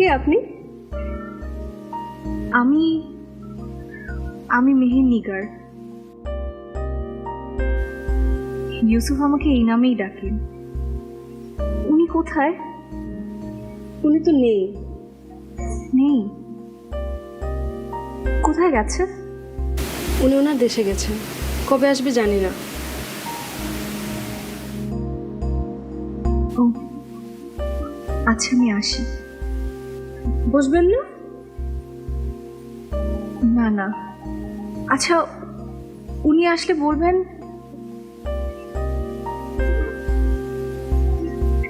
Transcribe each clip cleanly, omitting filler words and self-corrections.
কে আপনি? আমি আমি মেহের নিগার। ইউসুফ আমাকে এই নামেই ডাকেন। উনি কোথায়? উনি তো নেই। নেই? কোথায় গেছে? উনি ওনার দেশে গেছেন, কবে আসবে জানি না। ও আচ্ছা, আমি আসি। বসবেন না? না না, আচ্ছা উনি আসলে বলবেন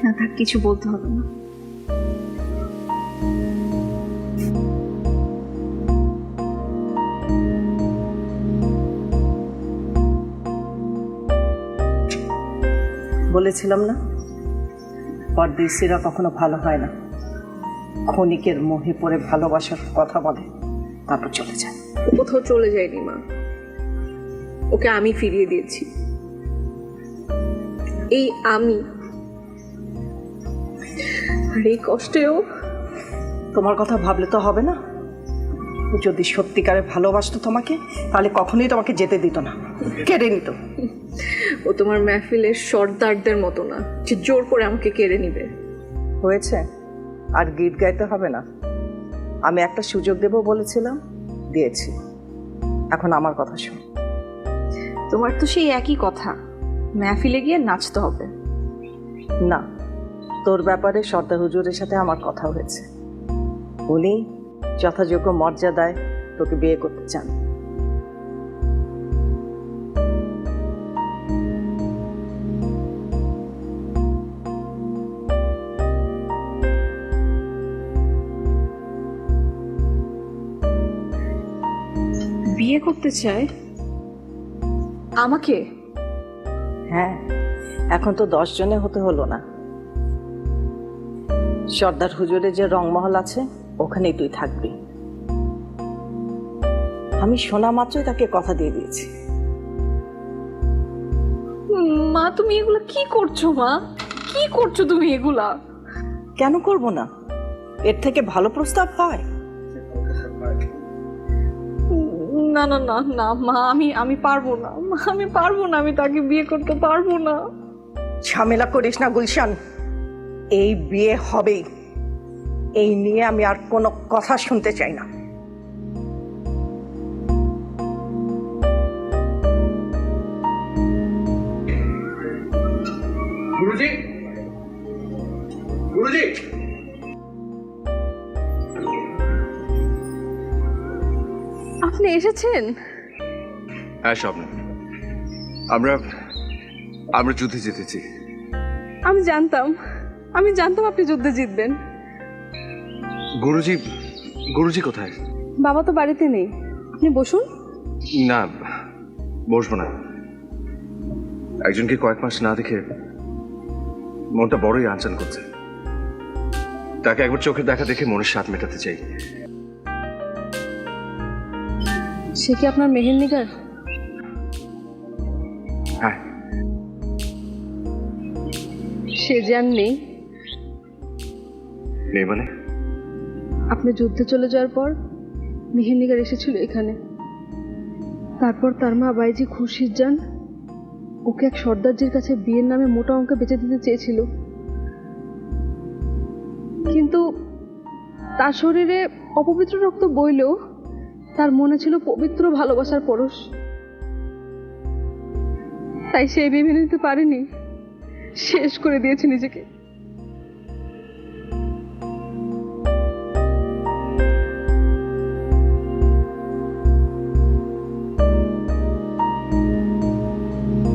না, থাক, কিছু বলতে হবে না। বলেছিলাম না, পরদেশিরা কখনো ভালো হয় না। ক্ষণিকের মোহে পড়ে ভালোবাসার কথা বলে, তারপর চলে যায়। ও কোথাও চলে যায়নি মা, ওকে আমি ফিরিয়ে দিয়েছি। এই আমি, আর এই কষ্টেও। তোমার কথা ভাবলে তো হবে না। ও যদি সত্যিকারে ভালোবাসতো তোমাকে, তাহলে কখনোই তোমাকে যেতে দিত না, কেড়ে নিত। ও তোমার মেহফিলের সর্দারদের মতো না যে জোর করে আমাকে কেড়ে নিবে। হয়েছে, আর গীত গাইতে হবে না। আমি একটা সুযোগ দেব বলেছিলাম, দিয়েছি। এখন আমার কথা শোন। তোমার তো সেই একই কথা, মেহফিলে গিয়ে নাচতে হবে। না, তোর ব্যাপারে সর্দার হুজুরের সাথে আমার কথা হয়েছে। উনি যথাযোগ্য মর্যাদায় তোকে বিয়ে করতে চান। বিয়ে করতে চায় আমাকে? হ্যাঁ, এখন তো 10 জনে হতে হলো না। সর্দার হুজুরের যে রংমহল আছে, ওখানেই তুই থাকবি। আমি শোনা মাত্রই তাকে কথা দিয়ে দিয়েছি। মা, তুমি এগুলা কি করছো? মা, কি করছো তুমি এগুলা? কেন করব না? এর থেকে ভালো প্রস্তাব হয়? না না না না মা, আমি পারবো না মা, আমি পারবো না, আমি তাকে বিয়ে করতে পারবো না। ঝামেলা করিস না গুলশান, এই বিয়ে হবেই। এই নিয়ে আমি আর কোনো কথা শুনতে চাই না। গুরুজি, গুরুজি, আপনি এসেছেন? হ্যাঁ স্বপ্ন, আমরা আমরা যুদ্ধে জিতেছি। আমি জানতাম আপনি যুদ্ধে জিতবেন। গুরুজি, গুরুজি কোথায়? বাবা তো বাড়িতে নেই, আপনি বসুন। না, বসবো না। একজনকে কয়েক মাস না দেখে মনটা বড়ই আনচান করছে। তাকে একবার চোখের দেখা দেখে মনের স্বাদ মেটাতে চাই। সে কি আপনার মেহের নিগার? হ্যাঁ। সে যে আর নেই। নেই মানে? আপনি যুদ্ধে চলে যাওয়ার পর মেহের নিগার এসেছিল এখানে। তারপর তার মা বাইজি খুরশিদ যান ওকে এক সর্দারজির কাছে বিয়ের নামে মোটা অঙ্কে বেচে দিতে চেয়েছিল, কিন্তু তার শরীরে অপবিত্র রক্ত বইলেও তার মনে ছিল পবিত্র ভালোবাসার পরশ। তাই সে ভেবে নিতে পারেনি, শেষ করে দিয়েছে নিজেকে।